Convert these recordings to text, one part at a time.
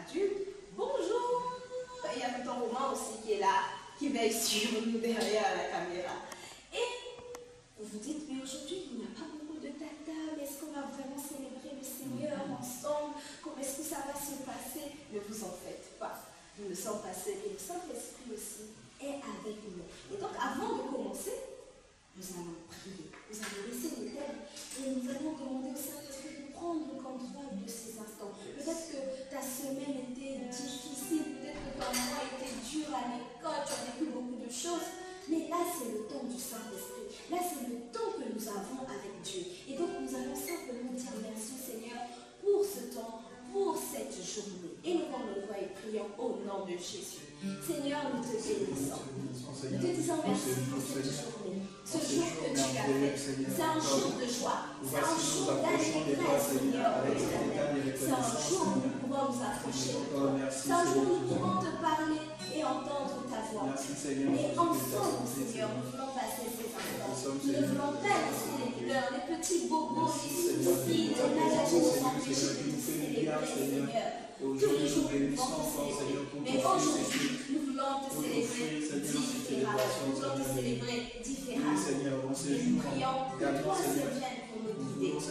adultes, bonjour. Et il y a tout un Romain aussi qui est là, qui veille sur nous derrière la caméra. Et vous vous dites, mais aujourd'hui, il n'y a pas beaucoup de tata, mais est-ce qu'on va vraiment célébrer le Seigneur ensemble? Comment est-ce que ça va se passer? Ne vous en faites pas. Nous ne sommes pas seuls et le Saint-Esprit aussi est avec nous. Et donc, avant de commencer, nous allons prier. Nous allons laisser les thèmes et nous allons demander au Saint-Esprit de prendre contrôle de ces instants. Peut-être que ta semaine était difficile, peut-être que ton mois était dur à l'école, tu as vécu beaucoup de choses. Mais là, c'est le temps du Saint-Esprit. Là, c'est le temps que nous avons avec Dieu. Et donc, nous allons simplement dire merci Seigneur pour ce temps, pour cette journée. Et nous allons le voir et prions au nom de Jésus. Seigneur, nous te bénissons. Nous te disons merci pour cette journée. Ce jour que tu as fait, c'est un jour de joie. C'est un jour d'allégresse, Seigneur. C'est un jour où nous pouvons nous approcher de toi. C'est un jour où nous pouvons te parler et entendre ta voix. Et ensemble, Seigneur, nous voulons passer ces instants. Nous ne voulons pas laisser les pleurs, les petits bobos, les soucis, les maladies nous empêcher de te célébrer, Seigneur. Tous les jours, nous voulons te célébrer. Mais aujourd'hui, nous voulons te célébrer différemment. Nous voulons te célébrer différemment. Et nous prions que toi, Seigneur, viennes pour nous guider. Au nom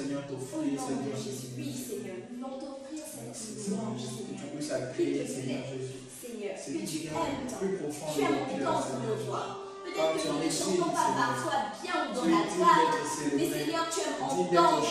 de Jésus. Oui, Seigneur, nous voulons t'offrir cette louange, Seigneur. S'il te plaît, Seieur, que tu aimes tant. Tu aimes tant pour nos voix. Peut-être que nous ne chantons pas parfois bien ou dans la grâce, mais Seigneur, tu aimes entendre nos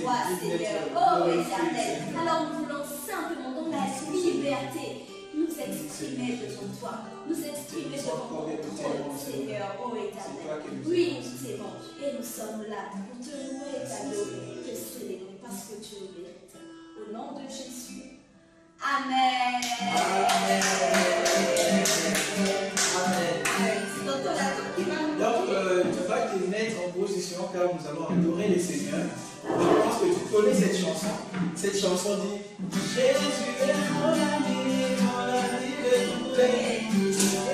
voix, Seigneur. Oh, Éternel. Alors nous voulons simplement, dans la liberté, nous exprimer devant toi, nous exprimer devant ton trône, Seigneur, oh Éternel. Oui, nous t'aimons et nous sommes là pour te louer et t'adorer, te célébrer parce que tu le mérites. Au nom de Jésus. Amen. Amen. Amen. Donc, tu vas te mettre en position car nous allons adorer le Seigneur. Je pense que tu connais cette chanson. Cette chanson dit Jésus est mon ami de tous les jours.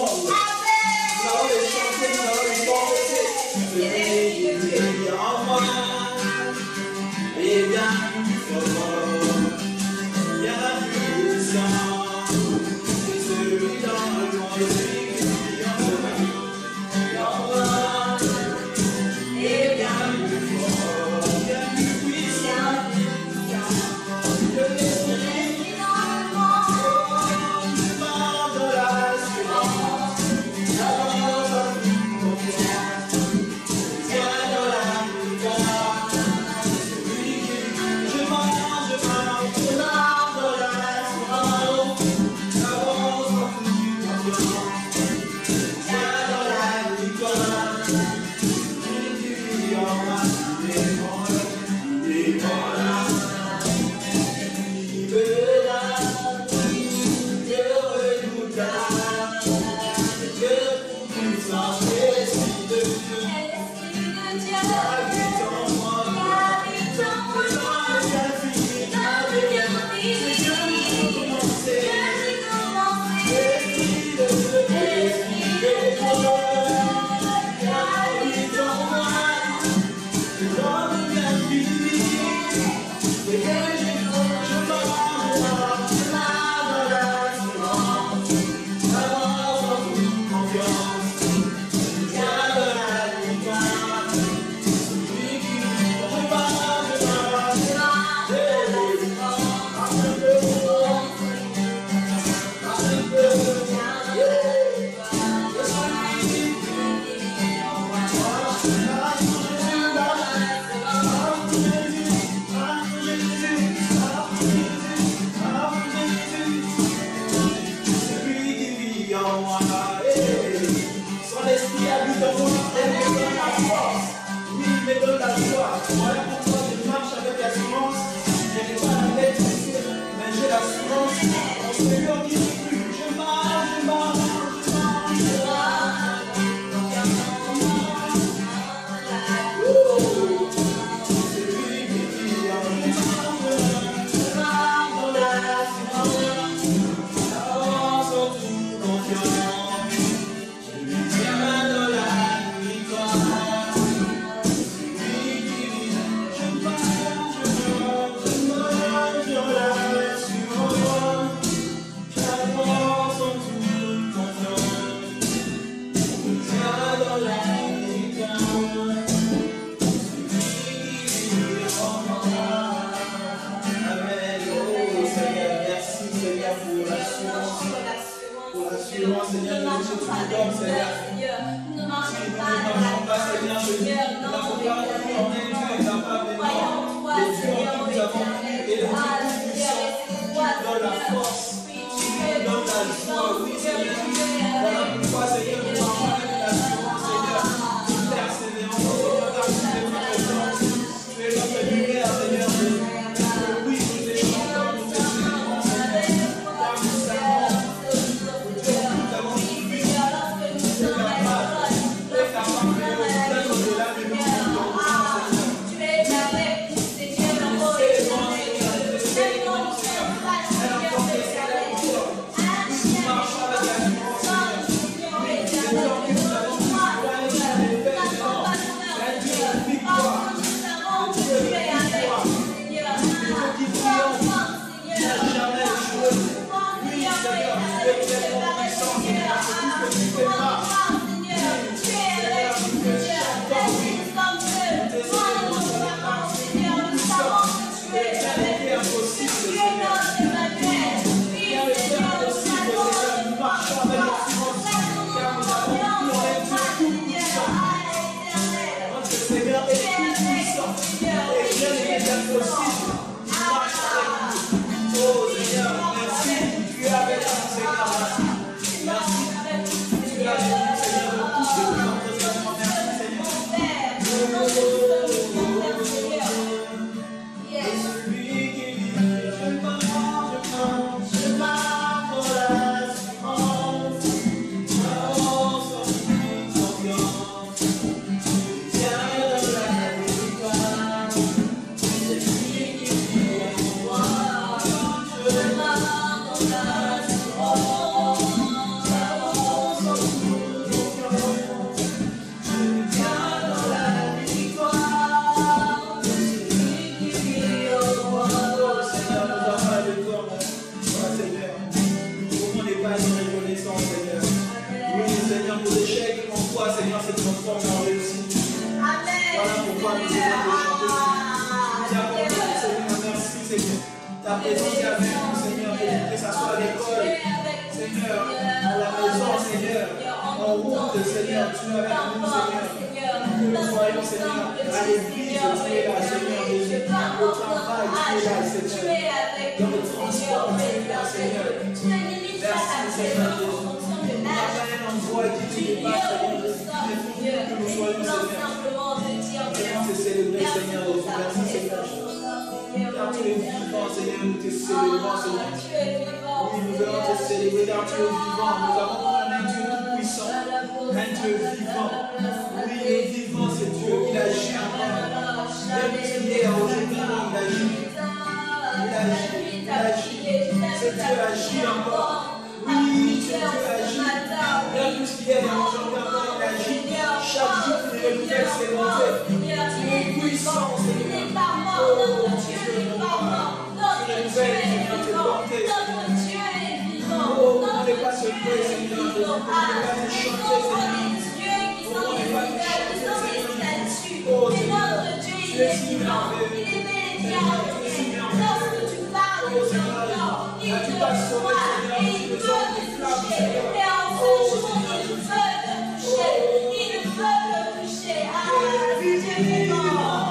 ensemble. Nous allons les chanter, nous allons les confesser. Celui qui vit en moi est bien fort, bien puissant. C'est celui dans le monde, celui qui vit en moi est bien plus fort, bien plus puissant. Que l'esprit dans le monde demande l'assurance. J'avance en toute confiance. Tiens dans la victoire. Celui qui je marche dans l'assurance. J'avance en toute confiance. Tiens dans la victoire. Celui qui vit en moi, il est mort, il est mort. Seigneur, tu es avec nous, Seigneur. Que nous soyons, Seigneur, à l'église, tu es là, Seigneur Jésus. Au travail, tu es là, Seigneur. Dans le transport, tu es là, Seigneur. Merci, Seigneur Jésus. Il n'y a pas un endroit qui te dépasse, Seigneur Jésus. Que nous soyons, Seigneur. Viens te célébrer, Seigneur Jésus. Merci, Seigneur Jésus. Car tu es vivant, Seigneur, nous te célébrons, Seigneur. Oui, nous allons te célébrer car tu es vivant. Nous avons un Dieu tout-puissant, un Dieu vivant. Oui, il est vivant, ce Dieu. Il agit encore. Même hier, aujourd'hui, il agit. Il agit, il agit. Ce Dieu agit encore. Oui, ce Dieu agit. Même plus qu'hier, aujourd'hui encore, il agit. Chaque jour, il renouvelle ses bontés. Tu es puissant, Seigneur. Oh, Dieu, notre Dieu est vivant. Notre Dieu est vivant. Oh, on n'est pas surpris, Seigneur. On n'est pas te chanter, Seigneur. On n'est pas te chanter, Seigneur. Oh, Seigneur, tu es si merveilleux. Tu es si merveilleux. Oh, Seigneur, tu t'as sauvé, Seigneur. Tu nous as des flammes, Seigneur. Oh, Seigneur, il veut le toucher. Ah, Dieu est vivant.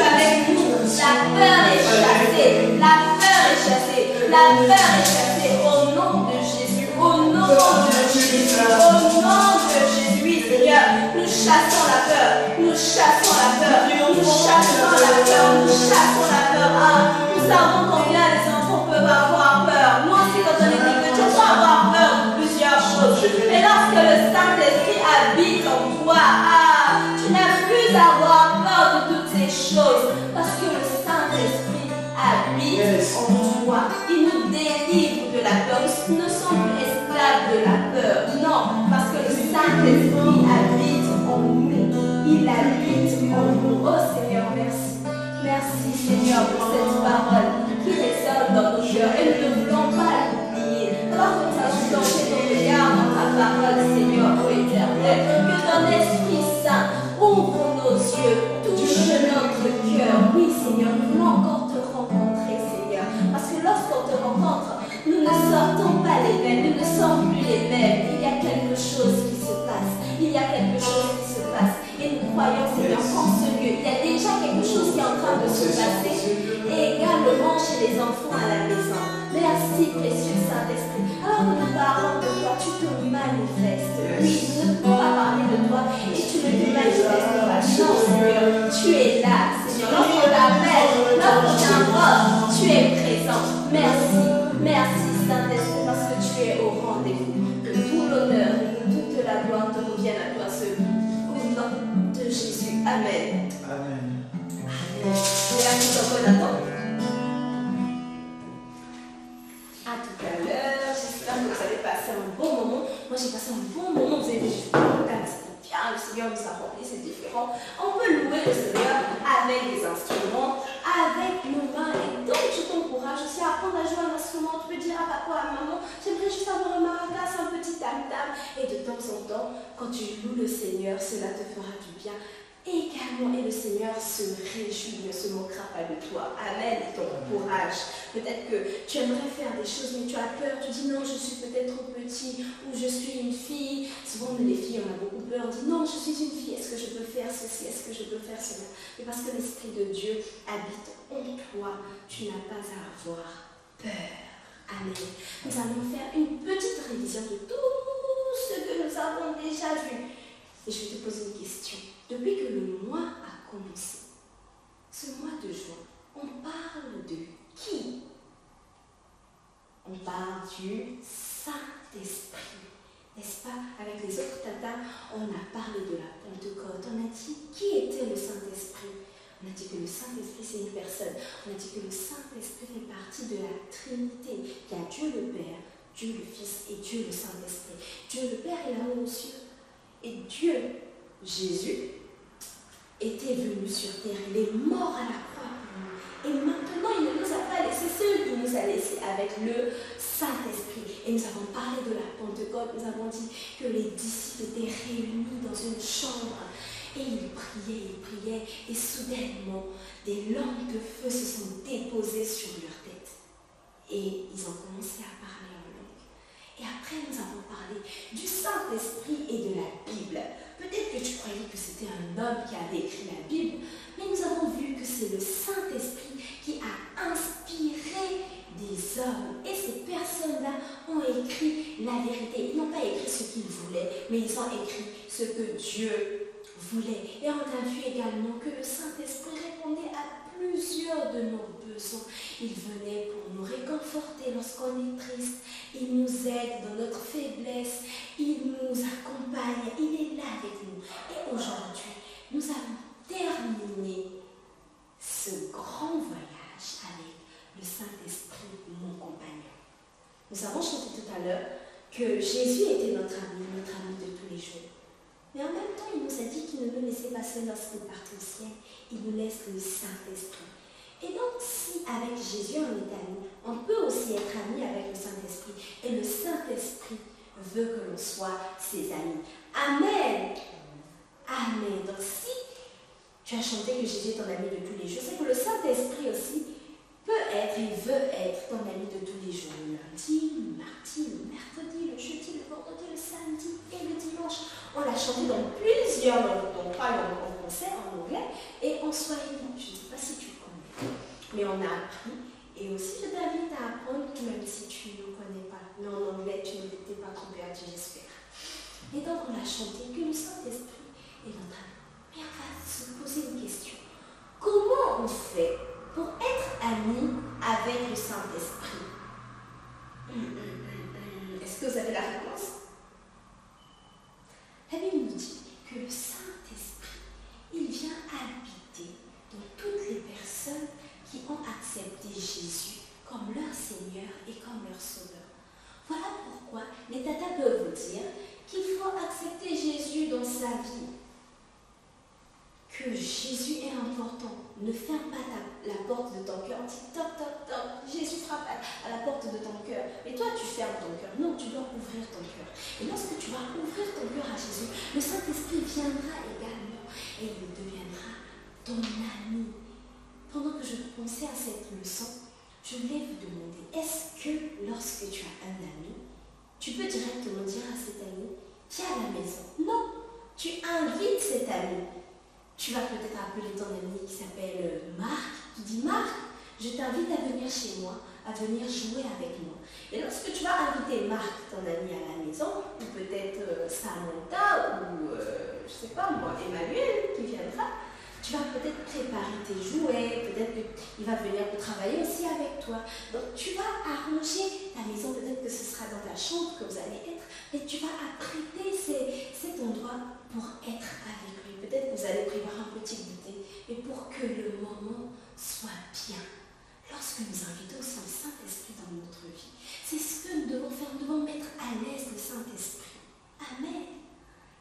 avec nous. La peur est chassée. La peur est chassée. La peur est chassée. Au nom de Jésus. Au nom de Jésus. Au nom de Jésus. Oui, Seigneur. Nous chassons la peur. Nous chassons la peur. Nous chassons la peur. Nous chassons la peur. Ah, nous savons combien les enfants peuvent avoir peur. Nous aussi, quand on est petit, tu peux avoir peur de plusieurs choses. Mais lorsque le Saint-Esprit habite en toi, ah, tu n'as plus à avoir peur de toutes ces choses. Parce que le Saint-Esprit habite en toi. Il nous délivre de la peur. Nous ne sommes plus esclaves de la peur. Non, parce que le Saint-Esprit habite en nous. Il habite en nous. Oh Seigneur, merci. Merci Seigneur pour cette parole qui résonne dans nos cœurs. Et nous ne voulons pas l'oublier. Alors que nous avons plongé nos regards dans ta parole, Seigneur, ô éternel, que ton Esprit Saint ouvre nos yeux, touche notre cœur. Oui Seigneur, nous voulons encore te rencontrer, Seigneur. Parce que lorsqu'on te rencontre, nous ne sortons pas les mêmes, nous ne sommes plus les mêmes. Il y a quelque chose qui se passe. Il y a quelque chose qui se passe. Et nous croyons, Seigneur, qu'en ce lieu, il y a déjà quelque chose qui est en train de se passer. Et également chez les enfants à la maison. Merci, précieux Saint-Esprit. Alors que nous parlons de toi, tu te manifestes. Oui, nous ne pouvons pas parler de toi et tu ne te manifestes pas. Non, Seigneur, tu es là, Seigneur. Lorsqu'on t'appelle, lorsqu'on t'invoque, tu es présent. Merci, merci Saint-Esprit, parce que tu es au rendez-vous. Que tout l'honneur et que toute la gloire te reviennent à toi seul. Au nom de Jésus. Amen. Amen. Merci encore, Nathan. À tout à l'heure. J'espère que vous avez passé un bon moment. Moi, j'ai passé un bon moment. Vous avez dit, je suis contente, c'était bien. Le Seigneur nous a rempli, c'est différent. On peut louer le Seigneur avec des instruments, avec nos mains. Et donc, je t'encourage aussi à apprendre à jouer un instrument. Tu peux dire à papa, à maman, j'aimerais juste avoir un maracas, un petit tam-tam. Et de temps en temps, quand tu loues le Seigneur, cela te fera du bien. Également, et le Seigneur se réjouit, ne se moquera pas de toi. Amen, et ton courage. Peut-être que tu aimerais faire des choses, mais tu as peur. Tu dis non, je suis peut-être trop petit, ou je suis une fille. Souvent, les filles, on a beaucoup peur. On dit non, je suis une fille, est-ce que je peux faire ceci, est-ce que je peux faire cela? Mais parce que l'Esprit de Dieu habite en toi, tu n'as pas à avoir peur. Amen. Nous allons faire une petite révision de tout ce que nous avons déjà vu. Et je vais te poser une question. Depuis que le mois a commencé, ce mois de juin, on parle de qui? On parle du Saint-Esprit. N'est-ce pas? Avec les autres tatas, on a parlé de la Pentecôte. On a dit qui était le Saint-Esprit. On a dit que le Saint-Esprit, c'est une personne. On a dit que le Saint-Esprit fait partie de la Trinité. Il y a Dieu le Père, Dieu le Fils et Dieu le Saint-Esprit. Dieu le Père est là aux cieux. Et Dieu, Jésus, était venu sur terre. Il est mort à la croix pour nous. Et maintenant, il ne nous a pas laissé seul. Il nous a laissé avec le Saint-Esprit. Et nous avons parlé de la Pentecôte. Nous avons dit que les disciples étaient réunis dans une chambre. Et ils priaient. Et soudainement, des langues de feu se sont déposées sur leur tête. Et ils ont commencé à parler en langue. Et après, nous avons parlé du Saint-Esprit et de la Bible. Peut-être que tu croyais que c'était un homme qui avait écrit la Bible, mais nous avons vu que c'est le Saint-Esprit qui a inspiré des hommes. Et ces personnes-là ont écrit la vérité. Ils n'ont pas écrit ce qu'ils voulaient, mais ils ont écrit ce que Dieu voulait. Et on a vu également que le Saint-Esprit répondait à plusieurs de nos besoins. Il venait pour nous réconforter lorsqu'on est triste. Il nous aide dans notre faiblesse. Il nous accompagne. Il est là avec nous. Et aujourd'hui, nous allons terminer ce grand voyage avec le Saint-Esprit, mon compagnon. Nous avons chanté tout à l'heure que Jésus était notre ami de tous les jours. Mais en même temps, il nous a dit qu'il ne nous laissait pas seuls lorsqu'il partait au ciel. Il nous laisse le Saint-Esprit. Et donc, si avec Jésus on est amis, on peut aussi être amis avec le Saint-Esprit. Et le Saint-Esprit veut que l'on soit ses amis. Amen. Amen. Donc, si tu as chanté que Jésus est ton ami de tous les jours, c'est que le Saint-Esprit aussi peut être et veut être ton ami de tous les jours. Le lundi, le mardi, le mercredi, le jeudi, le vendredi, le samedi et le dimanche. On l'a chanté dans plusieurs langues, donc 3 langues en français, en anglais et en swahili. Je ne sais pas si mais on a appris. Et aussi, je t'invite à apprendre, même si tu ne connais pas. Mais en anglais, tu ne t'es pas trop perdu, j'espère. Et donc, on a chanté que le Saint-Esprit est dans ta vie. Mais on va se poser une question. Comment on fait pour être ami avec le Saint-Esprit? Est-ce que vous avez la réponse? La Bible nous dit que le Saint-Esprit, il vient habiter dans toutes les personnes qui ont accepté Jésus comme leur Seigneur et comme leur Sauveur. Voilà pourquoi les tatas peuvent vous dire qu'il faut accepter Jésus dans sa vie. Que Jésus est important. Ne ferme pas la porte de ton cœur. On dit toc, toc, toc. Jésus frappe à la porte de ton cœur. Mais toi, tu fermes ton cœur. Non, tu dois ouvrir ton cœur. Et lorsque tu vas ouvrir ton cœur à Jésus, le Saint-Esprit viendra également et il deviendra ton ami. Pendant que je pensais à cette leçon, je voulais vous demander, est-ce que lorsque tu as un ami, tu peux directement dire à cet ami, viens à la maison? Non, tu invites cet ami. Tu vas peut-être appeler ton ami qui s'appelle Marc. Tu dis, Marc, je t'invite à venir chez moi, à venir jouer avec moi. Et lorsque tu vas inviter Marc, ton ami, à la maison, ou peut-être Samantha, ou je sais pas moi, Emmanuel qui viendra, tu vas peut-être préparer tes jouets, peut-être qu'il va venir pour travailler aussi avec toi. Donc tu vas arranger ta maison, peut-être que ce sera dans ta chambre que vous allez être, et tu vas apprêter cet endroit pour être avec lui. Peut-être que vous allez préparer un petit goûter, et pour que le moment soit bien. Lorsque nous invitons aussi le Saint-Esprit dans notre vie, c'est ce que nous devons faire, nous devons mettre à l'aise le Saint-Esprit. Amen.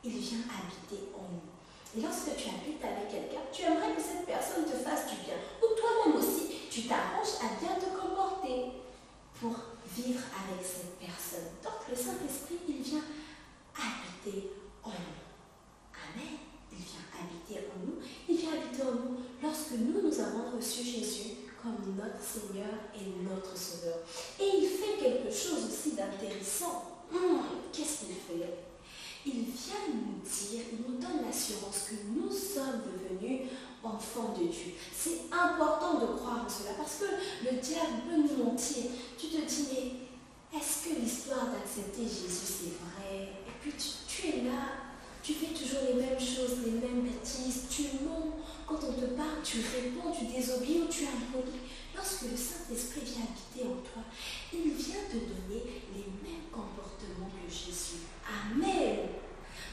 Il vient habiter en nous. Et lorsque tu habites avec quelqu'un, tu aimerais que cette personne te fasse du bien. Ou toi-même aussi, tu t'arranges à bien te comporter pour vivre avec cette personne. Donc le Saint-Esprit, il vient habiter en nous. Amen. Il vient habiter en nous. Il vient habiter en nous lorsque nous avons reçu Jésus comme notre Seigneur et notre Sauveur. Et il fait quelque chose aussi d'intéressant. Qu'est-ce qu'il fait? Il vient nous dire, il nous donne l'assurance que nous sommes devenus enfants de Dieu. C'est important de croire en cela parce que le diable peut nous mentir. Tu te dis, mais est-ce que l'histoire d'accepter Jésus c'est vrai? Et puis tu es là, tu fais toujours les mêmes choses, les mêmes bêtises, tu mens. Quand on te parle, tu réponds, tu désobéis ou tu impolis. Lorsque le Saint-Esprit vient habiter en toi, il vient te donner les mêmes comportements que Jésus. Amen.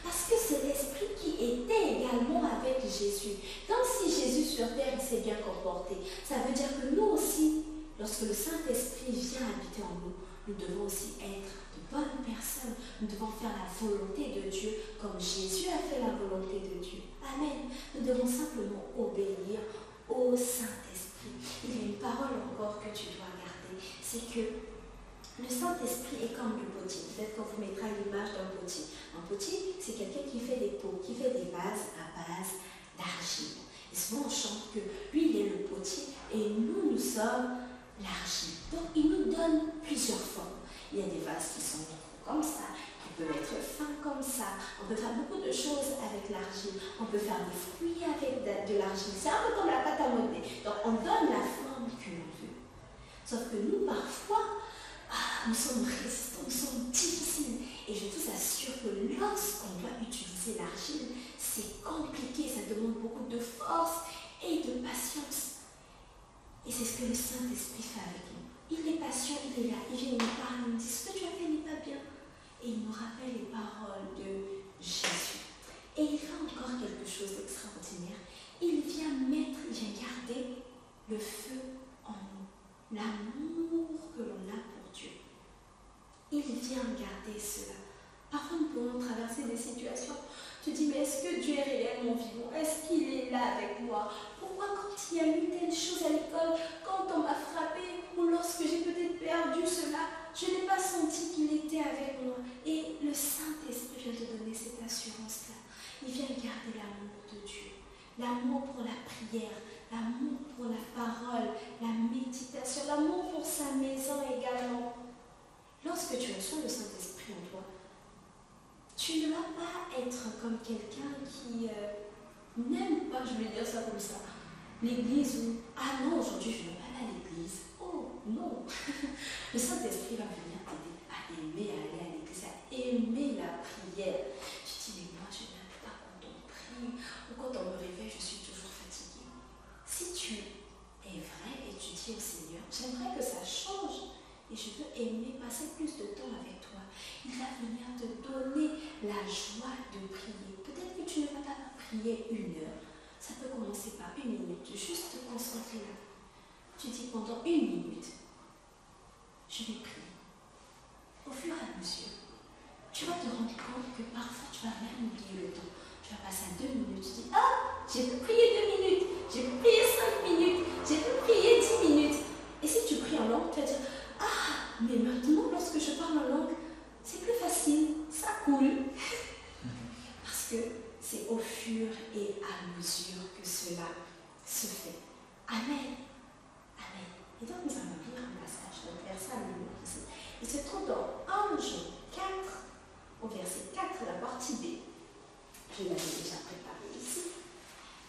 Parce que c'est l'Esprit qui était également avec Jésus. Donc si Jésus sur terre s'est bien comporté, ça veut dire que nous aussi, lorsque le Saint-Esprit vient habiter en nous, nous devons aussi être de bonnes personnes. Nous devons faire la volonté de Dieu comme Jésus a fait la volonté de Dieu. Amen. Nous devons simplement obéir au Saint-Esprit. Il y a une parole encore que tu dois garder, c'est que le Saint-Esprit est comme le potier. Peut-être qu'on vous mettra l'image d'un potier. Un potier, c'est quelqu'un qui fait des pots, qui fait des vases à base d'argile. Et souvent on chante que lui, il est le potier et nous, nous sommes l'argile. Donc il nous donne plusieurs formes. Il y a des vases qui sont comme ça, qui peuvent être fins comme ça. On peut faire beaucoup de choses avec l'argile. On peut faire des fruits avec de l'argile. C'est un peu comme la pâte à modeler. Donc on donne la forme que l'on veut. Sauf que nous, parfois, nous sommes résistants, nous sommes difficiles. Et je vous assure que lorsqu'on doit utiliser l'argile, c'est compliqué, ça demande beaucoup de force et de patience. Et c'est ce que le Saint-Esprit fait avec nous. Il est patient, il est là, il vient nous parler, il nous dit ce que tu as fait n'est pas bien. Et il nous rappelle les paroles de Jésus. Et il fait encore quelque chose d'extraordinaire. Il vient garder le feu en nous, l'amour que l'on a pour Dieu. Il vient garder cela. Parfois, nous pouvons traverser des situations. Tu te dis, mais est-ce que Dieu est réellement vivant? Est-ce qu'il est là avec moi? Pourquoi quand il y a eu telle chose à l'école, quand on m'a frappé, ou lorsque j'ai peut-être perdu cela, je n'ai pas senti qu'il était avec moi? Et le Saint-Esprit vient te donner cette assurance-là. Il vient garder l'amour de Dieu, l'amour pour la prière, l'amour pour la parole, la méditation, l'amour pour sa maison également. Lorsque tu reçois le Saint-Esprit en toi, tu ne vas pas être comme quelqu'un qui n'aime pas, je vais dire ça comme ça, l'église où, ah non, aujourd'hui je ne vais pas à Non. Le Saint-Esprit va venir t'aider à aimer aller à l'église, à aimer la prière. Tu dis, mais moi, je n'aime pas quand on prie, ou quand on me réveille, je suis toujours fatiguée. Si tu es vrai et tu dis au Seigneur, j'aimerais que ça change et je veux aimer passer plus de temps avec toi, il va venir te donner la joie de prier. Peut-être que tu ne vas pas prier 1 heure. Ça peut commencer par 1 minute, juste te concentrer là. Tu dis pendant 1 minute, je vais prier. Au fur et à mesure, tu vas te rendre compte que parfois tu vas même oublier le temps. Tu vas passer à 2 minutes, tu dis, ah, j'ai pu prier 2 minutes, j'ai pu prier 5 minutes, j'ai pu prier 10 minutes. Et si tu pries en langue, tu vas dire, ah, mais maintenant lorsque je parle en langue, c'est plus facile, ça coule. Parce que c'est au fur et à mesure que cela se fait. Amen. Amen. Et donc nous allons lire un passage, donc verset à numéro ici. Il se trouve dans 1 Jean 4, au verset 4, la partie B. Je l'avais déjà préparé ici.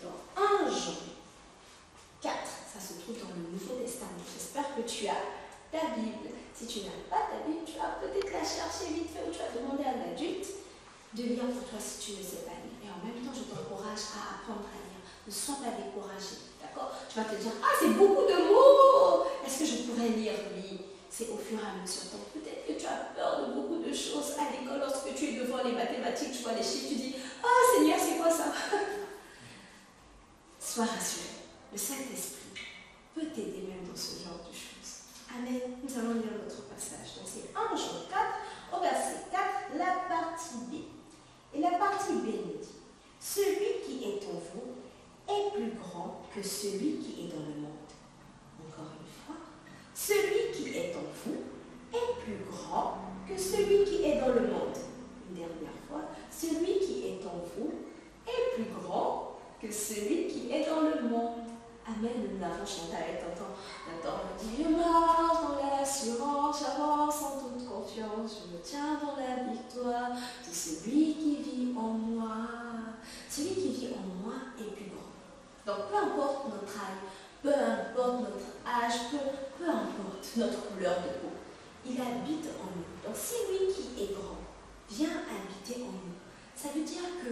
Dans 1 Jean 4, ça se trouve dans le Nouveau Testament. J'espère que tu as ta Bible. Si tu n'as pas ta Bible, tu vas peut-être la chercher vite fait ou tu vas demander à un adulte de lire pour toi si tu ne sais pas lire. Et en même temps, je t'encourage à apprendre à lire. Ne sois pas découragé. D'accord? Tu vas te dire, ah, c'est beaucoup de mots. Est-ce que je pourrais lire? Oui. C'est au fur et à mesure. Donc peut-être que tu as peur de beaucoup de choses à l'école. Lorsque tu es devant les mathématiques, tu vois les chiffres, tu dis, ah, Seigneur, c'est quoi ça? Sois rassuré. Le Saint-Esprit peut t'aider même dans ce genre de choses. Amen. Nous allons lire notre passage. Donc c'est 1 Jean 4, au verset 4, la partie B. Et la partie B nous dit, celui qui est en vous est plus grand que celui qui est dans le monde. Encore une fois, celui qui est en vous est plus grand que celui qui est dans le monde. Une dernière fois, celui qui est en vous est plus grand que celui qui est dans le monde. Amen, nous l'avons chanté avec Tonton. Nathan me dit, je marche dans l'assurance, j'avance en toute confiance, je me tiens dans la victoire de celui qui vit en moi. Celui qui vit en moi est plus grand. Donc peu importe notre âge, peu importe notre âge, peu importe notre couleur de peau, il habite en nous. Donc si lui qui est grand vient habiter en nous, ça veut dire que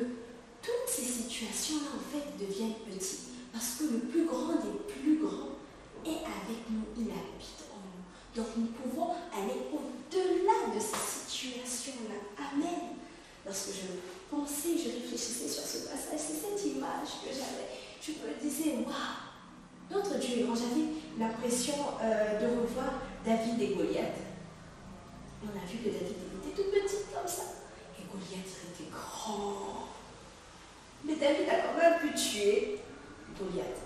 toutes ces situations-là en fait deviennent petites. Parce que le plus grand des plus grands est avec nous, il habite en nous. Donc nous pouvons aller au-delà de ces situations-là. Amen. Lorsque je pensais, je réfléchissais sur ce passage, c'est cette image que j'avais. Je me disais, waouh, notre Dieu est grand. J'avais l'impression de revoir David et Goliath. On a vu que David était tout petit comme ça. Et Goliath était grand. Mais David a quand même pu tuer Goliath.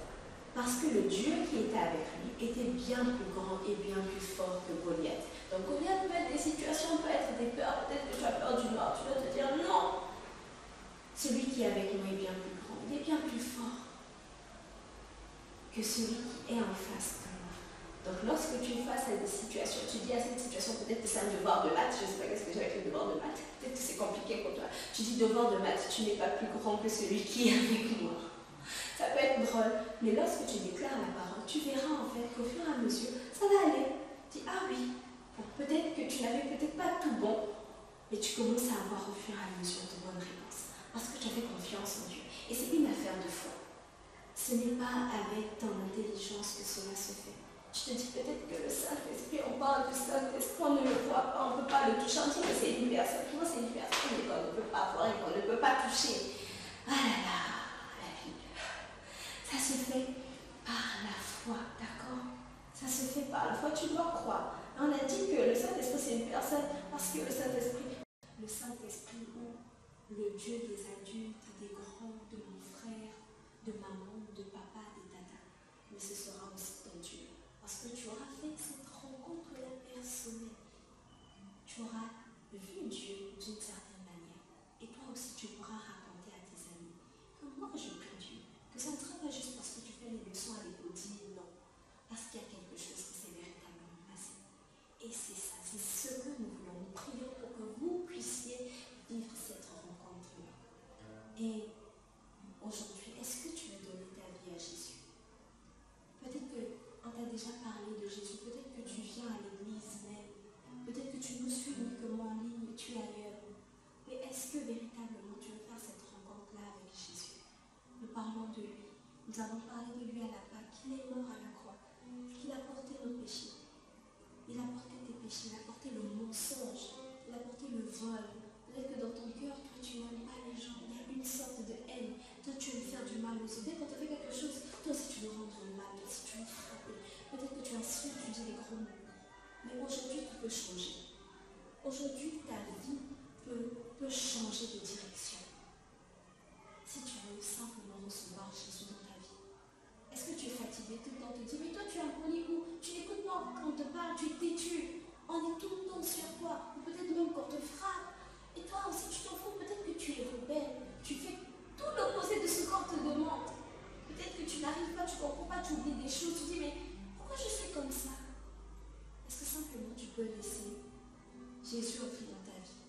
Parce que le Dieu qui était avec lui était bien plus grand et bien plus fort que Goliath. Donc Goliath peut être des situations, peut être des peurs, peut-être que tu as peur du noir, tu vas te dire non. Celui qui est avec moi est bien plus grand, il est bien plus fort que celui qui est en face de moi. Donc lorsque tu es face à des situations, tu dis à cette situation, peut-être que c'est un devoir de maths, je ne sais pas qu'est-ce que j'ai avec le devoir de maths, peut-être que c'est compliqué pour toi. Tu dis devoir de maths, tu n'es pas plus grand que celui qui est avec moi. Ça peut être drôle, mais lorsque tu déclares la parole, tu verras en fait qu'au fur et à mesure, ça va aller. Tu dis, ah oui, bon, peut-être que tu n'avais peut-être pas tout bon, mais tu commences à avoir au fur et à mesure de bonnes réponses. Parce que tu avais confiance en Dieu. Et c'est une affaire de foi. Ce n'est pas avec ton intelligence que cela se fait. Tu te dis peut-être que le Saint-Esprit, on parle du Saint-Esprit, on ne le voit pas, on ne peut pas le toucher. On dit que c'est une personne. Comment c'est une personne qu'on ne peut pas voir et qu'on ne peut pas toucher? Ah là là, la vie. Ça se fait par la foi, d'accord? Ça se fait par la foi, tu dois croire. On a dit que le Saint-Esprit, c'est une personne parce que le Saint-Esprit ou le Dieu des adultes, des grands, de mon frère, de maman, de papa, de tata. Mais ce sera aussi ton Dieu. Parce que tu auras fait cette rencontre-là personnelle. Tu auras vu Dieu d'une certaine manière. Et toi aussi, tu pourras raconter Nous avons parlé de lui à la Pâque, qu'il est mort à la croix, qu'il a porté nos péchés. Il a porté tes péchés, il a porté le mensonge, il a porté le vol. Peut-être que dans ton cœur, toi, tu n'aimes pas les gens. Il y a une sorte de haine. Toi, tu veux faire du mal aux autres. Peut-être qu'on te fait quelque chose, toi aussi tu veux rendre le mal, toi aussi tu veux frapper. Peut-être que tu insultes, tu dis les gros mots. Mais aujourd'hui, tu peux changer. Aujourd'hui, ta vie peut changer de direction. Si tu veux simplement recevoir Jésus dans ta vie. Est-ce que tu es fatigué tout le temps? Tu te dis, mais toi tu es un polygo, tu n'écoutes pas quand on te parle, tu es têtu. On est tout le temps sur toi. Ou peut-être même qu'on te frappe. Et toi aussi tu t'en fous, peut-être que tu es rebelle. Tu fais tout l'opposé de ce qu'on te demande. Peut-être que tu n'arrives pas, tu ne comprends pas, tu oublies des choses. Tu dis, mais pourquoi je suis comme ça? Est-ce que simplement tu peux laisser Jésus entrer dans ta vie?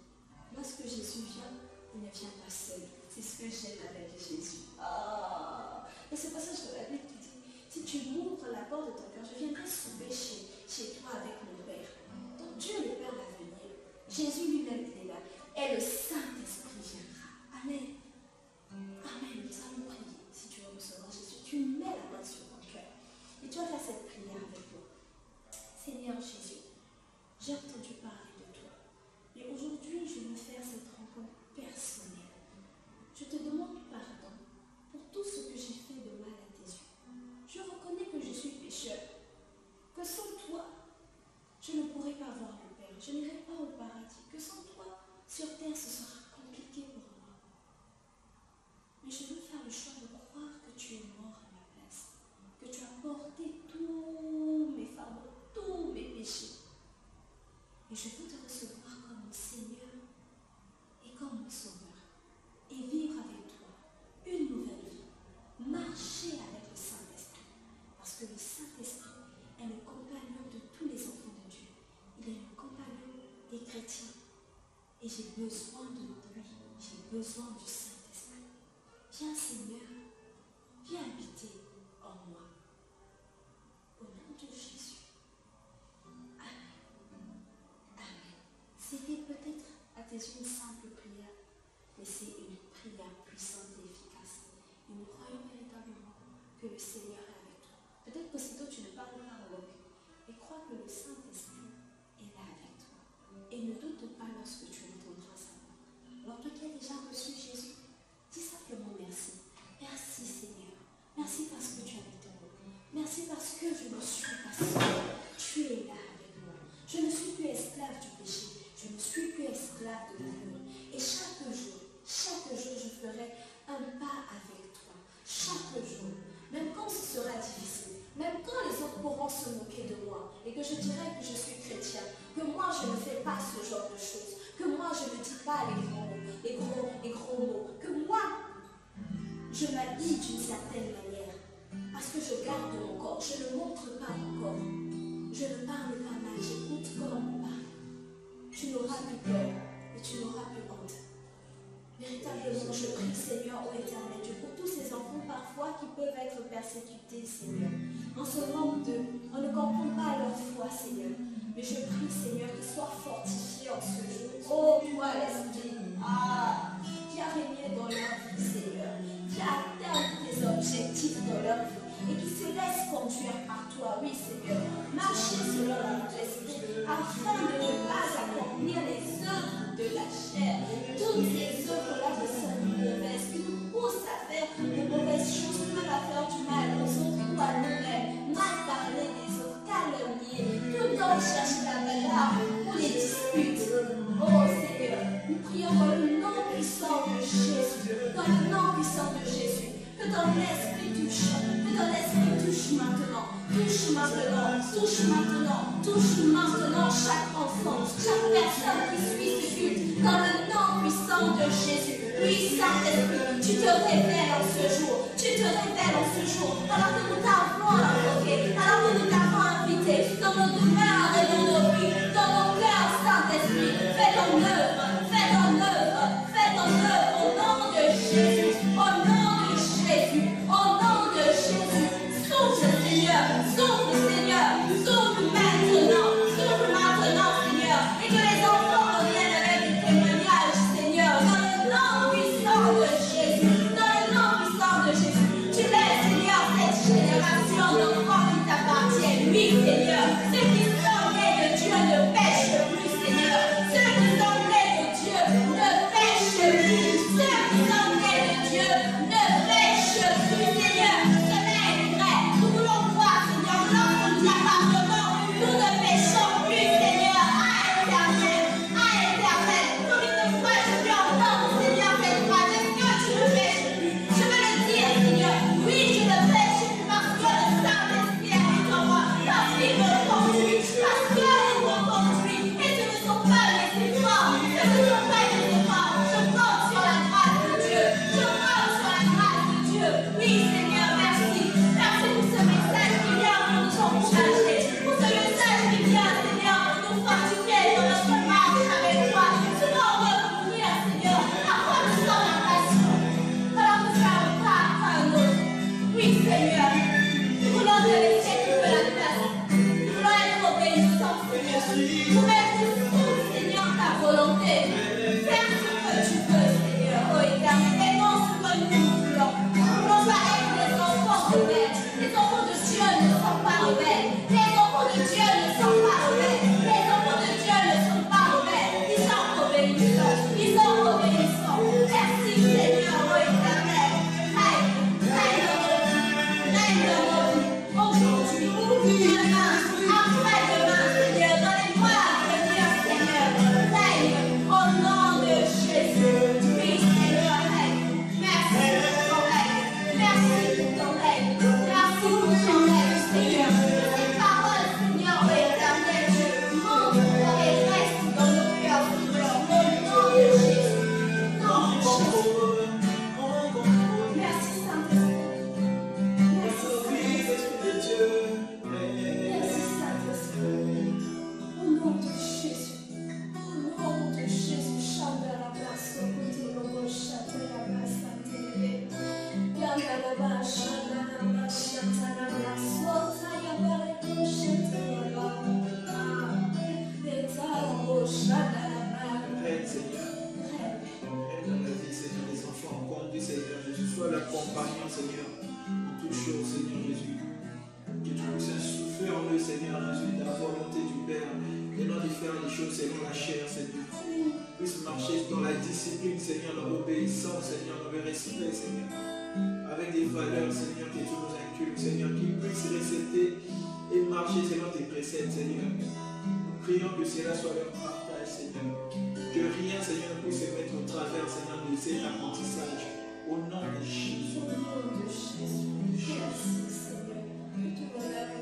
Lorsque Jésus vient, il ne vient pas seul. C'est ce que j'aime avec Jésus. Et c'est pour ça que la Bible qui dit, si tu m'ouvres la porte de ton cœur, je viendrai souper chez toi avec mon Père. Donc Dieu le Père va venir. Jésus lui-même il est là. Et le Saint-Esprit viendra. Amen. Amen. Nous allons prier. Si tu veux recevoir Jésus, tu mets la main sur ton cœur. Et tu vas faire cette prière avec moi. Seigneur Jésus, j'ai entendu parler de toi. Mais aujourd'hui, je veux faire cette rencontre personnelle. Je te demande pardon pour tout ce que j'ai fait de mal à tes yeux. Je reconnais que je suis pécheur, que sans toi, je ne pourrai pas voir le Père, je n'irai pas au paradis, que sans toi, sur terre, ce sera compliqué pour moi. Mais je veux faire le choix de croire que tu es mort à ma place, que tu as porté tous mes fardeaux, tous mes péchés. Et je veux te recevoir comme mon Seigneur et comme mon Sauveur. Et vivre avec toi une nouvelle vie. Marcher avec le Saint-Esprit. Parce que le Saint-Esprit est le compagnon de tous les enfants de Dieu. Il est le compagnon des chrétiens. Et j'ai besoin de lui. J'ai besoin du Saint-Esprit. Viens Seigneur, viens habiter en moi. Au nom de Jésus. Amen. Amen. C'était peut-être à tes yeux une simple prière. Mais c'est une prière puissante et efficace. Et nous croyons véritablement que le Seigneur est avec toi. Peut-être qu'aussitôt tu ne parles pas en langue, mais crois que le Saint-Esprit est là avec toi. Et ne doute pas lorsque tu entendras sa voix. Alors toi qui as déjà reçu Jésus, dis simplement merci. Merci Seigneur. Merci parce que tu habites en moi. Merci parce que je ne suis pas seul. Tu es là avec moi. Je ne suis plus esclave du péché. Je ne suis plus esclave de l'amour. Et chaque jour, je ferai un pas avec toi. Chaque jour. Même quand ce sera difficile. Même quand les autres pourront se moquer de moi. Et que je dirai que je suis chrétien. Que moi, je ne fais pas ce genre de choses. Que moi, je ne dis pas les gros mots. Que moi, je m'habille d'une certaine manière. Parce que je garde mon corps. Je ne montre pas mon corps. Je ne parle pas mal. J'écoute comme on parle. Tu n'auras plus peur. Et tu n'auras plus honte. Véritablement, je prie, Seigneur, ô Éternel Dieu, pour tous ces enfants parfois qui peuvent être persécutés, Seigneur. En se manque d'eux, on ne comprend pas leur foi, Seigneur. Mais je prie, Seigneur, qu'ils soient fortifiés en ce jour. Oh, toi, l'Esprit, qui a régné dans leur vie, Seigneur, qui a atteint tes objectifs dans leur vie et qui se laissent conduire par toi, oui, Seigneur. Marcher selon notre esprit afin de ne pas accomplir les œuvres de la chair. Toutes ces œuvres-là de sont mauvaises, qui nous poussent à faire de mauvaises choses, même à faire du mal aux autres ou à nous-mêmes, mal parler des autres, calomnier, tout le temps chercher la bagarre ou les disputes. Oh Seigneur, nous prions dans le nom puissant de Jésus, dans le nom puissant de Jésus, que ton esprit touche, que ton esprit touche maintenant, touche maintenant, touche maintenant, touche maintenant chaque enfant, chaque personne qui suit ce culte, dans le nom puissant de Jésus. Oui, Saint-Esprit, tu te révèles en ce jour, tu te révèles en ce jour, alors que nous t'avons invoqué, alors que nous t'avons invité, dans nos demeures et dans nos vies, dans nos cœurs, Saint-Esprit, fais ton œuvre, fais ton œuvre, fais ton œuvre au nom de Jésus, au nom de Jésus, au nom de Jésus. Souffle, Seigneur, souffle, Seigneur, souffle maintenant, Seigneur, et que les enfants reviennent avec des témoignages, Seigneur, dans le nom puissant de Jésus, dans le nom puissant Nous mettons tout, Seigneur, ta volonté. Faire ce que tu veux, Seigneur, oh Éternel, et non ce que nous voulons. Nous voulons pas être des enfants rebelles. Les enfants de Dieu ne sont pas rebelles. Les enfants de Dieu ne sont pas rebelles. Les enfants de Dieu ne sont pas rebelles. Ils sont obéissants. Ils sont obéissants. Merci, Seigneur, oh Éternel. Règne dans nos vies. Aujourd'hui, demain, après-demain, Seigneur, dans les mois à venir, Seigneur, règne au nom de Jésus. Oui, Seigneur, règne. Merci pour ton règne. Merci pour ton règne. Merci pour ton règne, Seigneur. Cette parole, Seigneur, oh Éternel, Dieu, montre et reste dans nos cœurs, Seigneur, au nom de Jésus. Nom de Jésus. Merci, Saint-Esprit. Merci, Saint-Esprit. Merci, Saint-Esprit. Au nom de Jésus. Au nom de Jésus. Chanda la place, côté lobo, chanda la place, santé. Yanda la bas, chanda la bas, chanda la bas, sota yanda la bas, chanda la bas. Leta la bas, chanda la bas. Règne, Seigneur. Règne dans la vie, Seigneur, des enfants. Conduis, Seigneur Jésus. Sois leur compagnon, Seigneur, en toutes choses, Seigneur Jésus. Que tu puisses insuffler en eux, Seigneur Jésus, la volonté du Père, et non de faire les choses selon la chair, Seigneur. Puisse marcher dans la discipline, Seigneur, dans l'obéissance, Seigneur, dans le respect, Seigneur. Avec des valeurs, Seigneur, que tu nous inculques, Seigneur, qu'ils puissent récepter et marcher selon tes préceptes, Seigneur. Nous prions que cela soit leur partage, Seigneur. Que rien, Seigneur, ne puisse se mettre au travers, Seigneur, de cet apprentissage. Au nom de Jésus. Au nom de Jésus. Merci, Seigneur. Que tout honneur